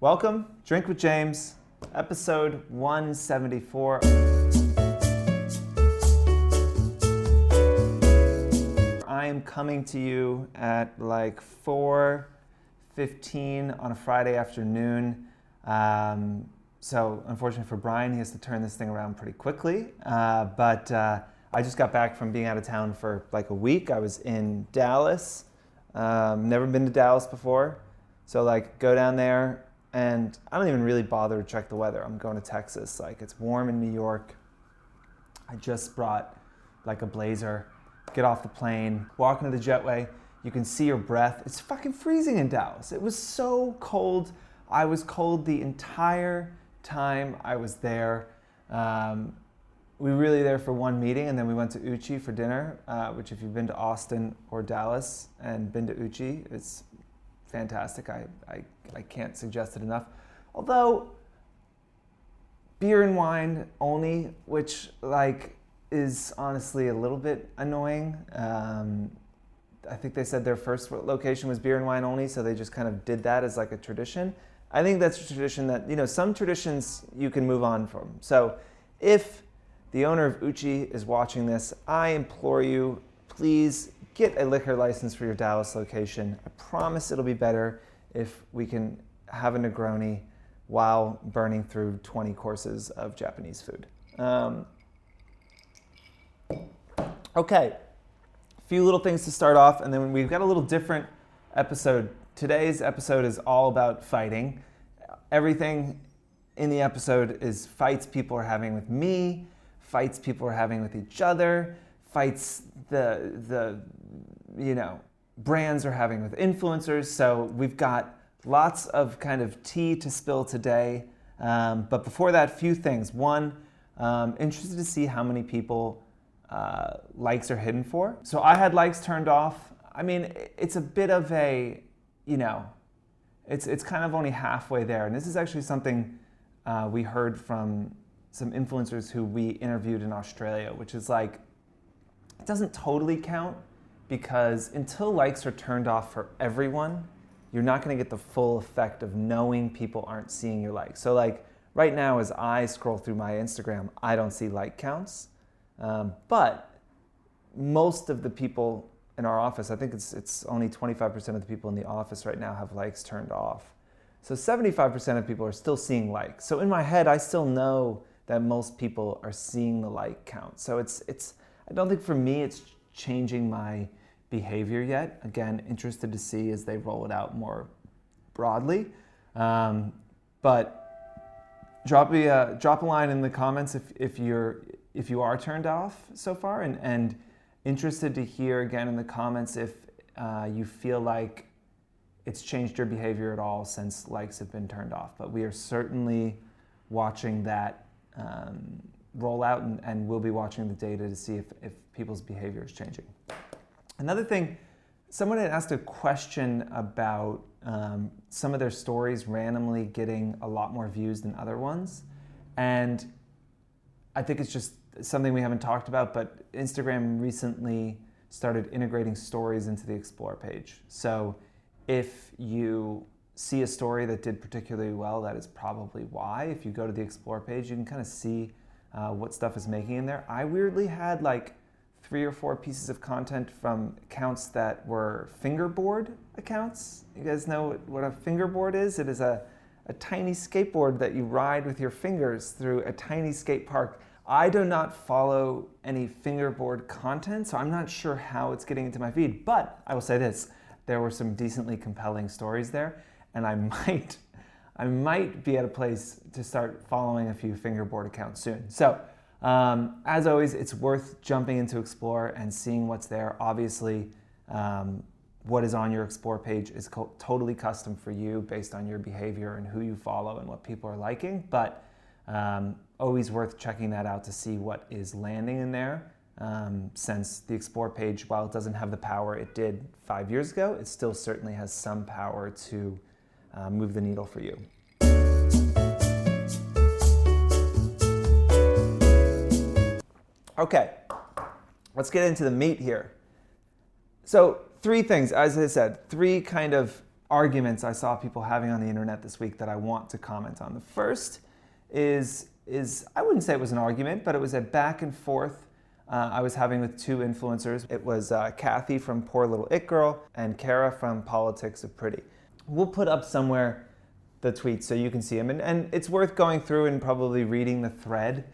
Welcome, Drink with James, episode 174. I am coming to you at like 4:15 on a Friday afternoon. So unfortunately for Brian, he has to turn this thing around pretty quickly. But I just got back from being out of town for like a week. I was in Dallas. Never been to Dallas before. So like go down there and I don't even really bother to check the weather. I'm going to Texas. Like it's warm in New York. I just brought like a blazer, get off the plane, walk into the jetway. You can see your breath. It's fucking freezing in Dallas. It was so cold. I was cold the entire time I was there. We were really there for one meeting, and then we went to Uchi for dinner, which if you've been to Austin or Dallas and been to Uchi, it's fantastic. I can't suggest it enough. Although, beer and wine only, which like is honestly a little bit annoying. I think they said their first location was beer and wine only, so they just kind of did that as like a tradition. I think that's a tradition that, some traditions you can move on from. So if the owner of Uchi is watching this, I implore you, please get a liquor license for your Dallas location. I promise it'll be better if we can have a Negroni while burning through 20 courses of Japanese food. Okay, a few little things to start off, and then we've got a little different episode. Today's episode is all about fighting. Everything in the episode is fights people are having with me, fights people are having with each other, fights the brands are having with influencers. So we've got lots of kind of tea to spill today. But before that, few things. One, interested to see how many people likes are hidden for. So I had likes turned off. I mean, it's a bit of a, it's kind of only halfway there. And this is actually something we heard from some influencers who we interviewed in Australia, which is like, it doesn't totally count because until likes are turned off for everyone, you're not going to get the full effect of knowing people aren't seeing your likes. So like right now, as I scroll through my Instagram, I don't see like counts. But most of the people in our office, I think it's only 25% of the people in the office right now have likes turned off. So 75% of people are still seeing likes. So in my head, I still know that most people are seeing the like count. So it's I don't think for me it's changing my behavior yet. Again, interested to see as they roll it out more broadly. But drop a line in the comments if you are turned off so far, and interested to hear again in the comments if you feel like it's changed your behavior at all since likes have been turned off. But we are certainly watching that roll out, and we'll be watching the data to see if people's behavior is changing. Another thing, someone had asked a question about some of their stories randomly getting a lot more views than other ones. And I think it's just something we haven't talked about, but Instagram recently started integrating stories into the Explore page. So if you see a story that did particularly well, that is probably why. If you go to the Explore page, you can kind of see what stuff is making in there. I weirdly had like 3 or 4 pieces of content from accounts that were fingerboard accounts. You guys know what a fingerboard is? It is a tiny skateboard that you ride with your fingers through a tiny skate park. I do not follow any fingerboard content, so I'm not sure how it's getting into my feed. But I will say this, there were some decently compelling stories there, and I might be at a place to start following a few fingerboard accounts soon. So as always, it's worth jumping into Explore and seeing what's there. Obviously, what is on your Explore page is totally custom for you based on your behavior and who you follow and what people are liking, but always worth checking that out to see what is landing in there. Since the Explore page, while it doesn't have the power it did 5 years ago, it still certainly has some power to move the needle for you. Okay, let's get into the meat here. So 3 things, as I said, 3 kind of arguments I saw people having on the internet this week that I want to comment on. The first is I wouldn't say it was an argument, but it was a back and forth I was having with two influencers. It was Kathy from Poor Little It Girl and Kara from Politics of Pretty. We'll put up somewhere the tweets so you can see them, and it's worth going through and probably reading the thread.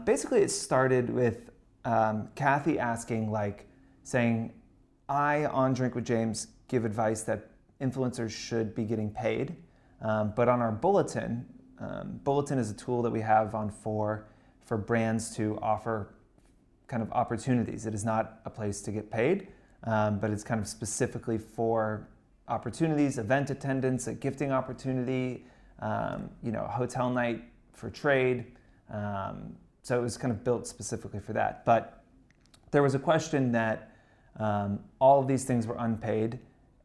Basically, it started with Kathy asking, saying, I, on Drink with James, give advice that influencers should be getting paid, but on our bulletin, bulletin is a tool that we have on Fohr for brands to offer kind of opportunities. It is not a place to get paid, but it's kind of specifically for opportunities, event attendance, a gifting opportunity, a hotel night for trade. So it was kind of built specifically for that. But there was a question that all of these things were unpaid,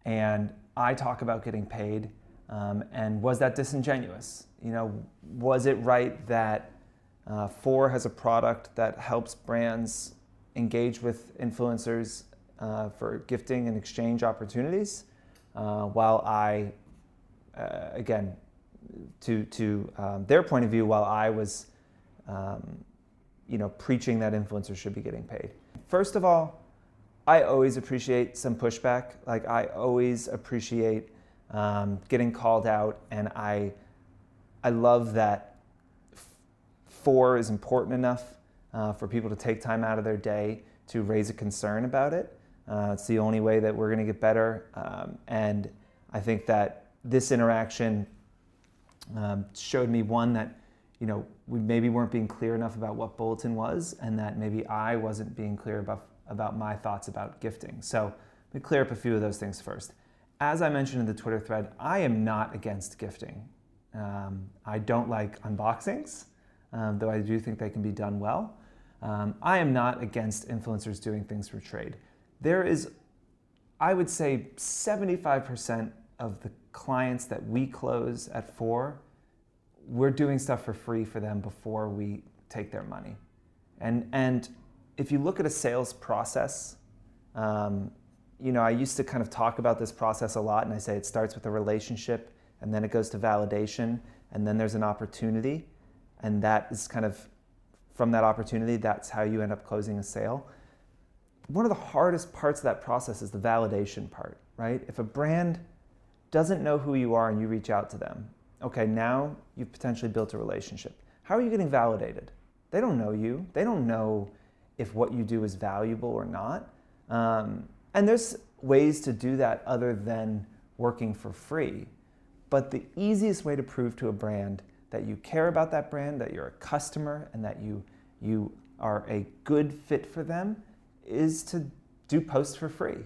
and I talk about getting paid, and was that disingenuous? Was it right that Fohr has a product that helps brands engage with influencers for gifting and exchange opportunities, while I, again, to their point of view, while I was, preaching that influencers should be getting paid. First of all, I always appreciate some pushback. I always appreciate getting called out, and I love that Fohr is important enough for people to take time out of their day to raise a concern about it. It's the only way that we're going to get better, and I think that this interaction showed me, one, that we maybe weren't being clear enough about what bulletin was, and that maybe I wasn't being clear about my thoughts about gifting. So let me clear up a few of those things first. As I mentioned in the Twitter thread, I am not against gifting. I don't like unboxings, though I do think they can be done well. I am not against influencers doing things for trade. There is, I would say, 75% of the clients that we close at Fohr, we're doing stuff for free for them before we take their money. And if you look at a sales process, I used to kind of talk about this process a lot, and I say it starts with a relationship, and then it goes to validation, and then there's an opportunity, and that is kind of, from that opportunity, that's how you end up closing a sale. One of the hardest parts of that process is the validation part, right? If a brand doesn't know who you are and you reach out to them, okay, now you've potentially built a relationship. How are you getting validated? They don't know you. They don't know if what you do is valuable or not. And there's ways to do that other than working for free. But the easiest way to prove to a brand that you care about that brand, that you're a customer, and that you are a good fit for them is to do posts for free.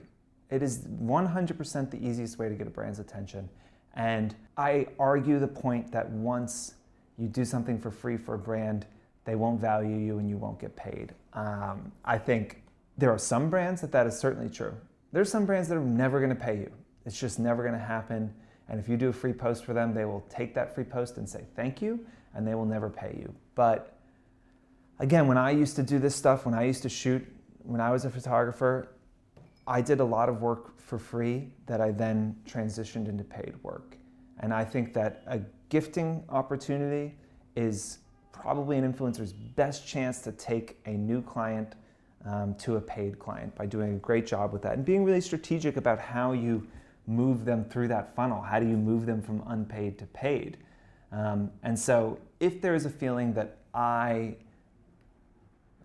It is 100% the easiest way to get a brand's attention. And I argue the point that once you do something for free for a brand, they won't value you and you won't get paid. I think there are some brands that is certainly true. There's some brands that are never going to pay you. It's just never going to happen. And if you do a free post for them, they will take that free post and say thank you, and they will never pay you. But again, when I used to do this stuff, when I used to shoot, when I was a photographer, I did a lot of work for free that I then transitioned into paid work. And I think that a gifting opportunity is probably an influencer's best chance to take a new client to a paid client by doing a great job with that and being really strategic about how you move them through that funnel. How do you move them from unpaid to paid? And so if there is a feeling that I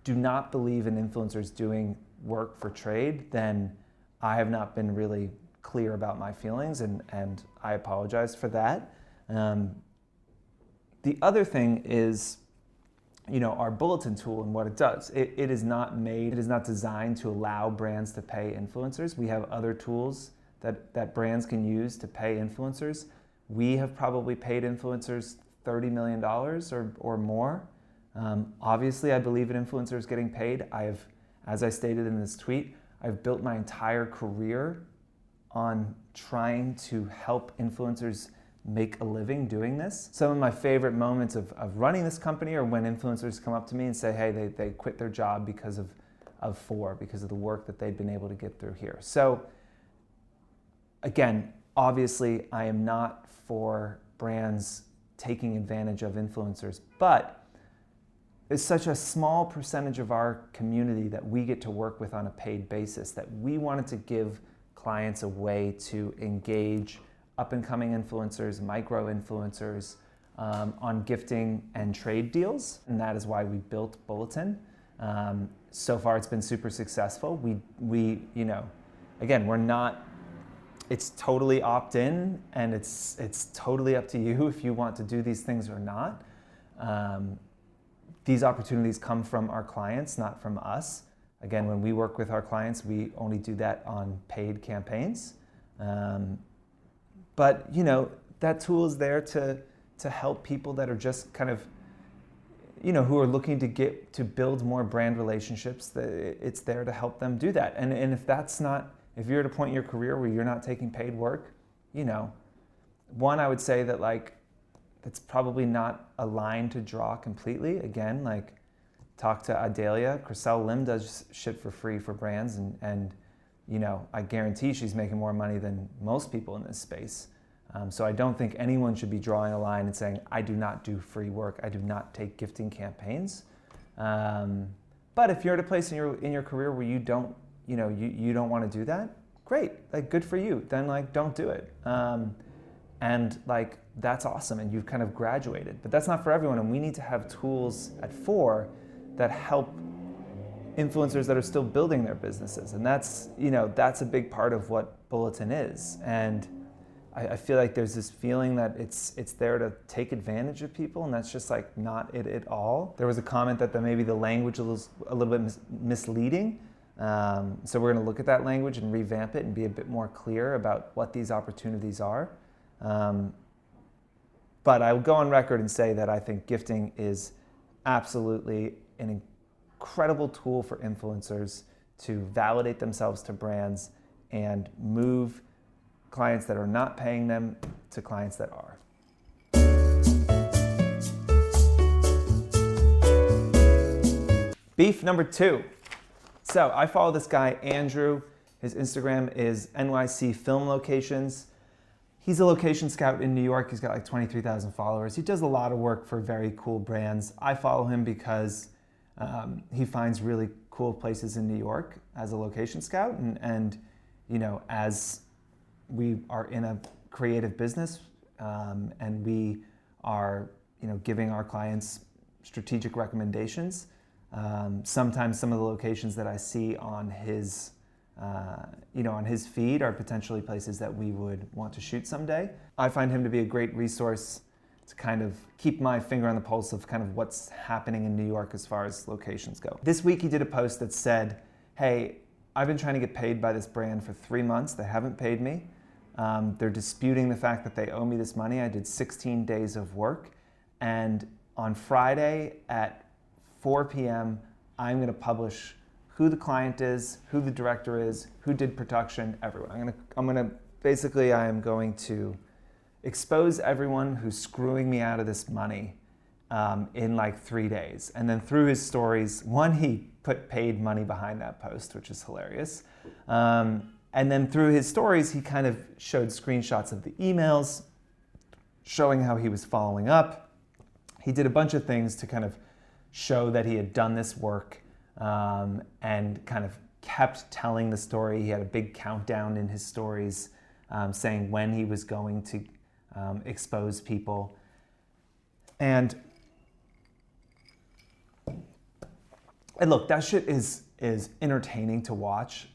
do not believe in influencers doing work for trade, then I have not been really clear about my feelings, and I apologize for that. The other thing is, our bulletin tool and what it does. It is not designed to allow brands to pay influencers. We have other tools that brands can use to pay influencers. We have probably paid influencers $30 million or more. Obviously, I believe in influencers getting paid. As I stated in this tweet, I've built my entire career on trying to help influencers make a living doing this. Some of my favorite moments of running this company are when influencers come up to me and say, hey, they quit their job because of Fohr, because of the work that they've been able to get through here. So again, Obviously, I am not for brands taking advantage of influencers, but it's such a small percentage of our community that we get to work with on a paid basis that we wanted to give clients a way to engage up-and-coming influencers, micro-influencers on gifting and trade deals, and that is why we built Bulletin. So far, it's been super successful. We again, we're not. It's totally opt-in, and it's totally up to you if you want to do these things or not. These opportunities come from our clients, not from us. Again, when we work with our clients, we only do that on paid campaigns. But that tool is there to help people that are just kind of, who are looking to build more brand relationships. It's there to help them do that. And if you're at a point in your career where you're not taking paid work, one, I would say that it's probably not a line to draw completely. Again, talk to Adelia. Chriselle Lim does shit for free for brands, and I guarantee she's making more money than most people in this space. So I don't think anyone should be drawing a line and saying, I do not do free work. I do not take gifting campaigns. But if you're at a place in your career where you don't, you don't want to do that, great. Good for you. Then don't do it. And that's awesome, and you've kind of graduated. But that's not for everyone, and we need to have tools at Fohr that help influencers that are still building their businesses. And that's a big part of what Bulletin is. And I feel like there's this feeling that it's there to take advantage of people, and that's just not it at all. There was a comment that maybe the language was a little bit misleading. So we're going to look at that language and revamp it and be a bit more clear about what these opportunities are. But I will go on record and say that I think gifting is absolutely an incredible tool for influencers to validate themselves to brands and move clients that are not paying them to clients that are. Beef number 2. So I follow this guy, Andrew. His Instagram is NYC Film Locations. He's a location scout in New York. He's got 23,000 followers. He does a lot of work for very cool brands. I follow him because he finds really cool places in New York as a location scout. And as we are in a creative business and we are, giving our clients strategic recommendations, sometimes some of the locations that I see on his on his feed are potentially places that we would want to shoot someday. I find him to be a great resource to kind of keep my finger on the pulse of kind of what's happening in New York as far as locations go. This week he did a post that said, hey, I've been trying to get paid by this brand for 3 months. They haven't paid me. They're disputing the fact that they owe me this money. I did 16 days of work. And on Friday at 4 p.m., I'm going to publish who the client is, who the director is, who did production, everyone. I am going to expose everyone who's screwing me out of this money in 3 days. And then through his stories, he put paid money behind that post, which is hilarious. And then through his stories, he kind of showed screenshots of the emails, showing how he was following up. He did a bunch of things to kind of show that he had done this work. And kind of kept telling the story. He had a big countdown in his stories saying when he was going to expose people. And look, that shit is entertaining to watch.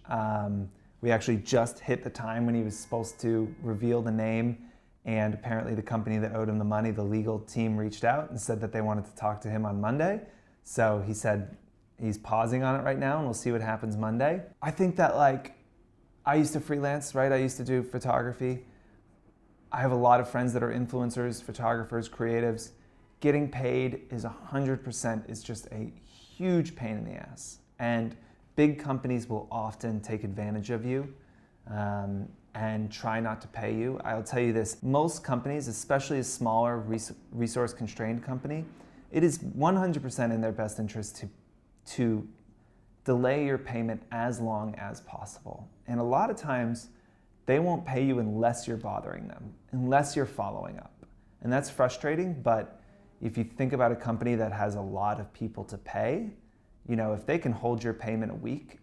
We actually just hit the time when he was supposed to reveal the name, and apparently the company that owed him the money, the legal team, reached out and said that they wanted to talk to him on Monday. So he said he's pausing on it right now, and we'll see what happens Monday. I think that I used to freelance, right? I used to do photography. I have a lot of friends that are influencers, photographers, creatives. Getting paid is 100% is just a huge pain in the ass. And big companies will often take advantage of you and try not to pay you. I'll tell you this, most companies, especially a smaller resource-constrained company, it is 100% in their best interest to delay your payment as long as possible. And a lot of times, they won't pay you unless you're bothering them, unless you're following up. And that's frustrating, but if you think about a company that has a lot of people to pay, if they can hold your payment a week,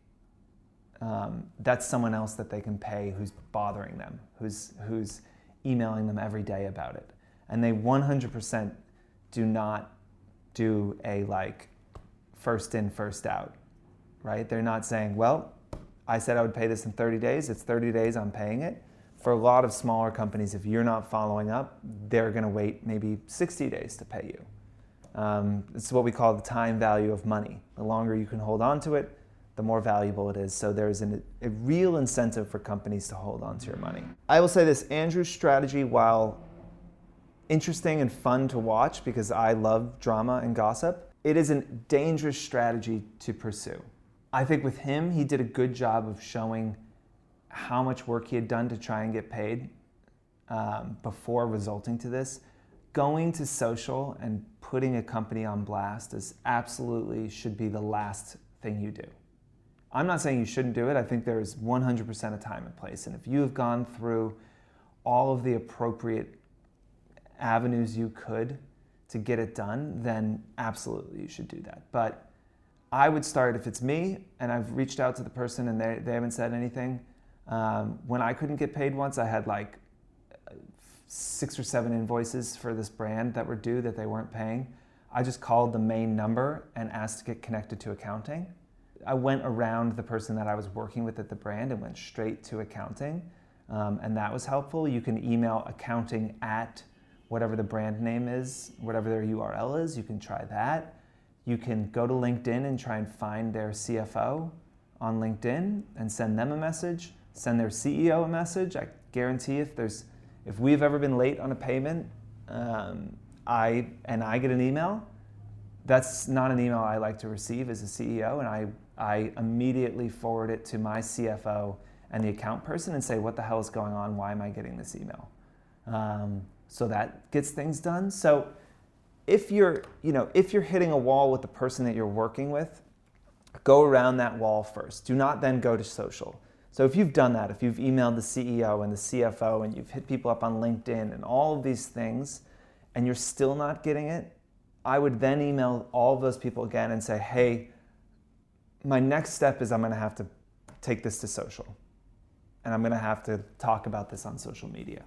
that's someone else that they can pay who's bothering them, who's emailing them every day about it. And they 100% do not do a first in, first out, right? They're not saying, well, I said I would pay this in 30 days. It's 30 days, I'm paying it. For a lot of smaller companies, if you're not following up, they're going to wait maybe 60 days to pay you. It's what we call the time value of money. The longer you can hold on to it, the more valuable it is. So there's a real incentive for companies to hold on to your money. I will say this, Andrew's strategy, while interesting and fun to watch because I love drama and gossip, it is a dangerous strategy to pursue. I think with him, he did a good job of showing how much work he had done to try and get paid before resulting to this. Going to social and putting a company on blast is absolutely should be the last thing you do. I'm not saying you shouldn't do it. I think there is 100% of time and place. And if you have gone through all of the appropriate avenues you could to get it done, then absolutely you should do that. But I would start, if it's me and I've reached out to the person and they haven't said anything. When I couldn't get paid once, I had 6 or 7 invoices for this brand that were due that they weren't paying. I just called the main number and asked to get connected to accounting. I went around the person that I was working with at the brand and went straight to accounting, and that was helpful. You can email accounting at whatever the brand name is, whatever their URL is. You can try that. You can go to LinkedIn and try and find their CFO on LinkedIn and send them a message. Send their CEO a message. I guarantee if we've ever been late on a payment, I get an email, that's not an email I like to receive as a CEO, and I immediately forward it to my CFO and the account person and say, what the hell is going on? Why am I getting this email? So that gets things done. So if you're hitting a wall with the person that you're working with, go around that wall first. Do not then go to social. So if you've done that, if you've emailed the CEO and the CFO and you've hit people up on LinkedIn and all of these things and you're still not getting it, I would then email all of those people again and say, hey, my next step is I'm going to have to take this to social. And I'm going to have to talk about this on social media.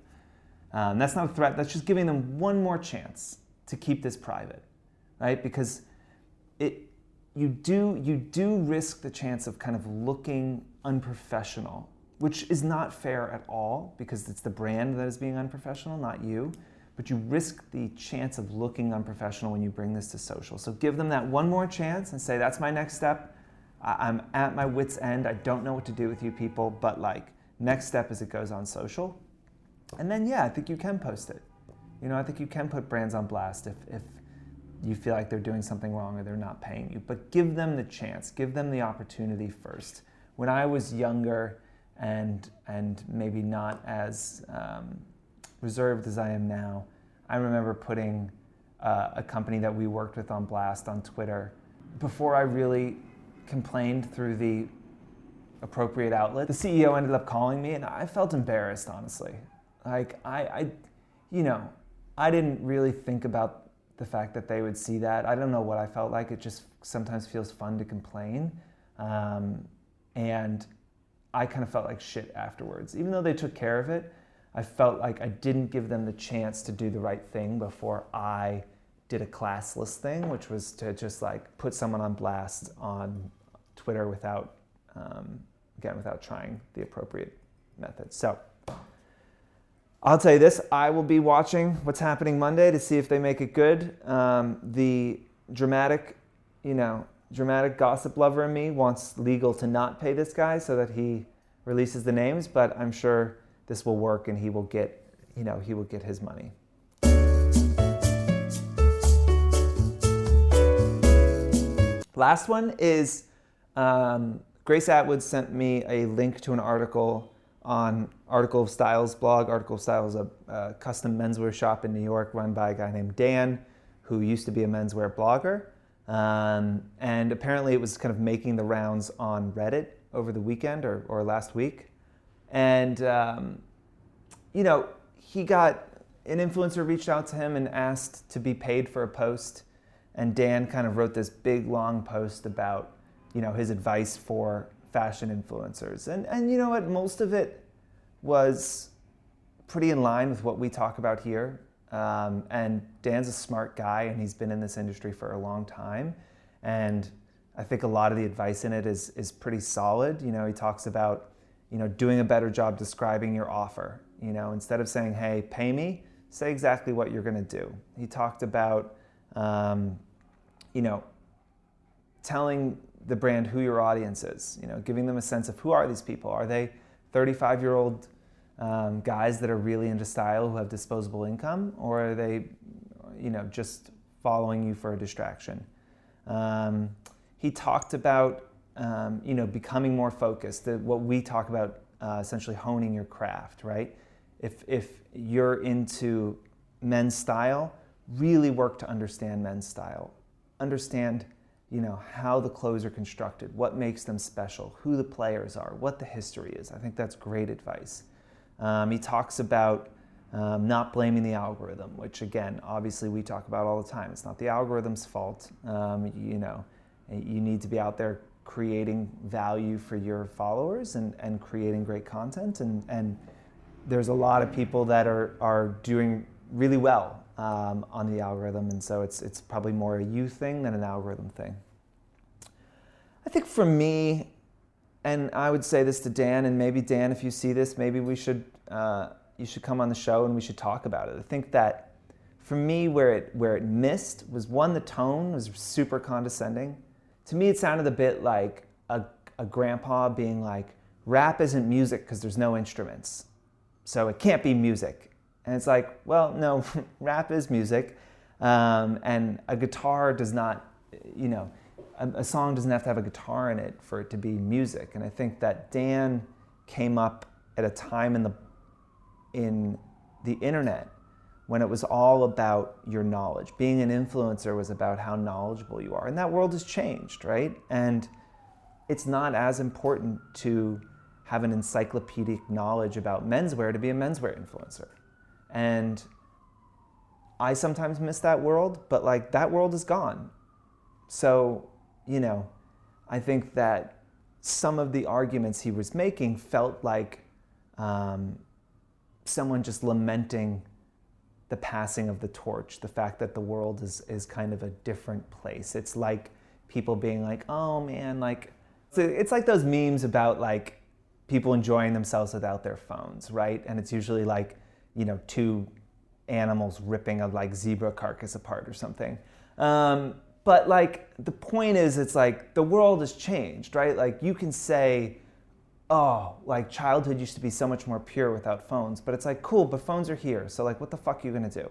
That's not a threat. That's just giving them one more chance to keep this private, right? Because you do risk the chance of kind of looking unprofessional, which is not fair at all because it's the brand that is being unprofessional, not you. But you risk the chance of looking unprofessional when you bring this to social. So give them that one more chance and say, that's my next step. I'm at my wit's end. I don't know what to do with you people, but next step is it goes on social. And then, I think you can post it. I think you can put brands on blast if you feel like they're doing something wrong or they're not paying you. But give them the chance. Give them the opportunity first. When I was younger and maybe not as reserved as I am now, I remember putting a company that we worked with on blast on Twitter before I really complained through the appropriate outlet. The CEO ended up calling me and I felt embarrassed, honestly. I didn't really think about the fact that they would see that. I don't know what I felt like. It just sometimes feels fun to complain. And I kind of felt like shit afterwards. Even though they took care of it, I felt like I didn't give them the chance to do the right thing before I did a classless thing, which was to just put someone on blast on Twitter without trying the appropriate method. So I'll tell you this, I will be watching what's happening Monday to see if they make it good. The dramatic gossip lover in me wants legal to not pay this guy so that he releases the names, but I'm sure this will work and he will get his money. Last one is Grace Atwood sent me a link to an article on Article of Style's blog. Article of Style is a custom menswear shop in New York run by a guy named Dan, who used to be a menswear blogger. And apparently it was kind of making the rounds on Reddit over the weekend or last week. And, he got, an influencer reached out to him and asked to be paid for a post. And Dan kind of wrote this big, long post about, his advice for fashion influencers. And you know what? Most of it was pretty in line with what we talk about here. And Dan's a smart guy, and he's been in this industry for a long time. And I think a lot of the advice in it is pretty solid. He talks about, doing a better job describing your offer. Instead of saying, hey, pay me, say exactly what you're going to do. He talked about, telling the brand who your audience is, giving them a sense of who are these people? Are they 35-year-old guys that are really into style who have disposable income, or are they, just following you for a distraction? He talked about, becoming more focused, what we talk about, essentially honing your craft, right? If you're into men's style, really work to understand men's style. Understand, how the clothes are constructed, what makes them special, who the players are, what the history is. I think that's great advice. He talks about not blaming the algorithm, which again, obviously we talk about all the time. It's not the algorithm's fault. You need to be out there creating value for your followers and creating great content. And there's a lot of people that are doing really well on the algorithm, and so it's probably more a you thing than an algorithm thing. I think for me, and I would say this to Dan, and maybe Dan, if you see this, maybe you should come on the show and we should talk about it. I think that for me, where it missed was, one, the tone was super condescending. To me, it sounded a bit like a grandpa being like, rap isn't music because there's no instruments, so it can't be music. And it's like, well, no, rap is music, and a guitar does not, a song doesn't have to have a guitar in it for it to be music. And I think that Dan came up at a time in the internet when it was all about your knowledge. Being an influencer was about how knowledgeable you are, and that world has changed, right? And it's not as important to have an encyclopedic knowledge about menswear to be a menswear influencer. And I sometimes miss that world, but that world is gone. So, I think that some of the arguments he was making felt like someone just lamenting the passing of the torch, the fact that the world is kind of a different place. It's like people being like, oh man, it's like those memes about people enjoying themselves without their phones, right? And it's usually two animals ripping a zebra carcass apart or something. But the point is, it's the world has changed, right? You can say, oh, childhood used to be so much more pure without phones, but it's cool, but phones are here. So what the fuck are you gonna do?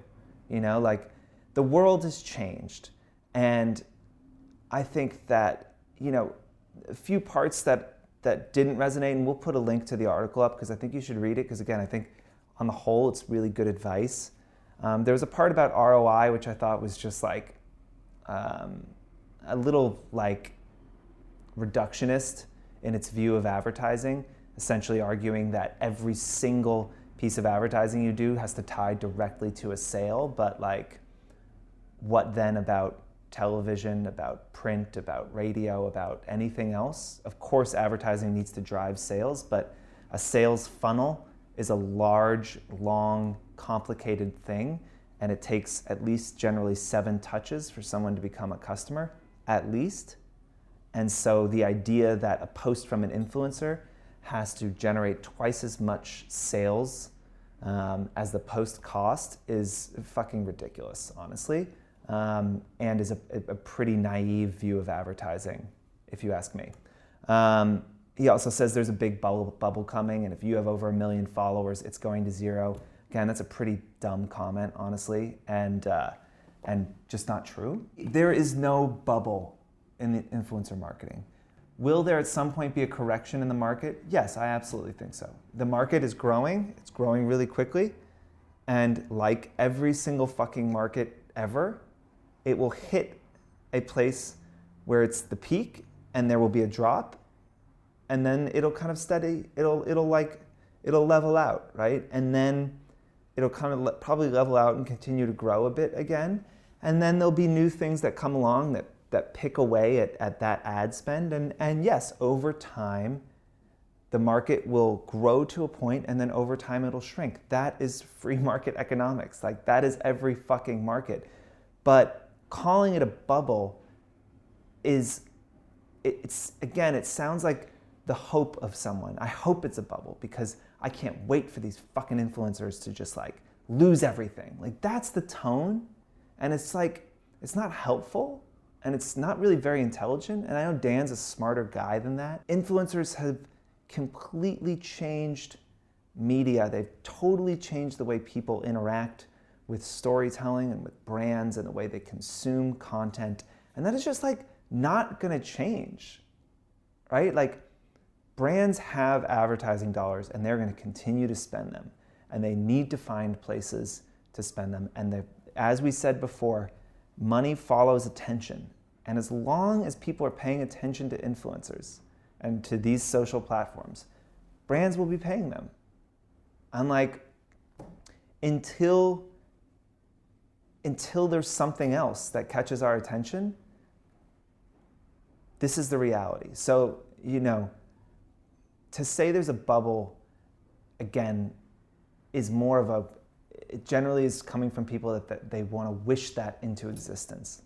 The world has changed. And I think that, a few parts that didn't resonate, and we'll put a link to the article up because I think you should read it, because again, I think on the whole, it's really good advice. There was a part about ROI, which I thought was just a little reductionist in its view of advertising, essentially arguing that every single piece of advertising you do has to tie directly to a sale. But what then about television, about print, about radio, about anything else? Of course, advertising needs to drive sales, but a sales funnel is a large, long, complicated thing, and it takes at least generally 7 touches for someone to become a customer, at least. And so the idea that a post from an influencer has to generate twice as much sales as the post cost is fucking ridiculous, honestly, and is a pretty naive view of advertising, if you ask me. He also says there's a big bubble coming, and if you have over 1 million followers, it's going to zero. Again, that's a pretty dumb comment, honestly, and just not true. There is no bubble in the influencer marketing. Will there at some point be a correction in the market? Yes, I absolutely think so. The market is growing. It's growing really quickly. And like every single fucking market ever, it will hit a place where it's the peak and there will be a drop. And then it'll kind of steady. It'll like it'll level out, right? And then it'll kind of probably level out and continue to grow a bit again. And then there'll be new things that come along that pick away at that ad spend. And yes, over time, the market will grow to a point, and then over time it'll shrink. That is free market economics. Like, that is every fucking market. But calling it a bubble it's again, it sounds like the hope of someone. I hope it's a bubble because I can't wait for these fucking influencers to just like lose everything. Like, that's the tone. And it's like, it's not helpful, and it's not really very intelligent. And I know Dan's a smarter guy than that. Influencers have completely changed media. They've totally changed the way people interact with storytelling and with brands and the way they consume content. And that is just like not gonna change, right? Like, brands have advertising dollars and they're gonna continue to spend them, and they need to find places to spend them. And as we said before, money follows attention. And as long as people are paying attention to influencers and to these social platforms, brands will be paying them. Unlike until there's something else that catches our attention, this is the reality. So, to say there's a bubble, again, is more of it generally is coming from people that they want to wish that into existence.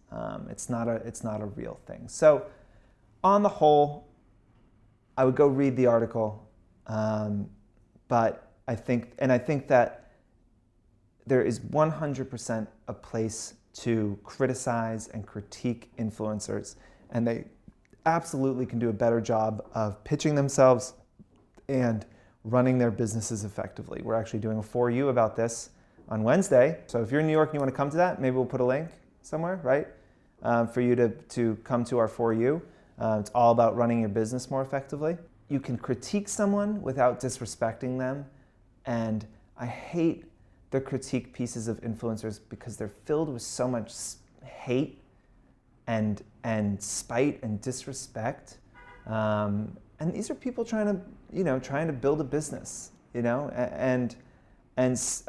It's not a real thing. So, on the whole, I would go read the article, but I think that there is 100% a place to criticize and critique influencers, and they absolutely can do a better job of pitching themselves and running their businesses effectively. We're actually doing a For You about this on Wednesday. So if you're in New York and you want to come to that, maybe we'll put a link somewhere, right? For you to come to our For You. It's all about running your business more effectively. You can critique someone without disrespecting them. And I hate the critique pieces of influencers because they're filled with so much hate and spite and disrespect. And these are people trying to build a business, and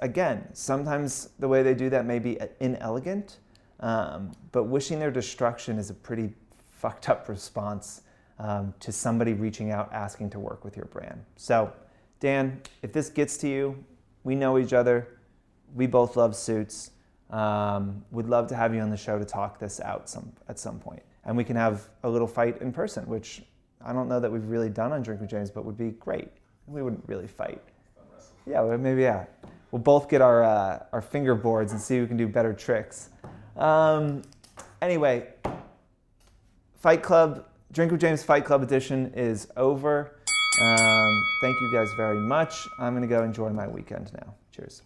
again, sometimes the way they do that may be inelegant, but wishing their destruction is a pretty fucked up response to somebody reaching out asking to work with your brand. So, Dan, if this gets to you, we know each other. We both love suits. Would love to have you on the show to talk this out at some point. And we can have a little fight in person, which I don't know that we've really done on Drink with James, but would be great. We wouldn't really fight. Yeah, maybe, yeah. We'll both get our fingerboards and see who can do better tricks. Anyway, Fight Club, Drink with James Fight Club edition is over. Thank you guys very much. I'm going to go enjoy my weekend now. Cheers.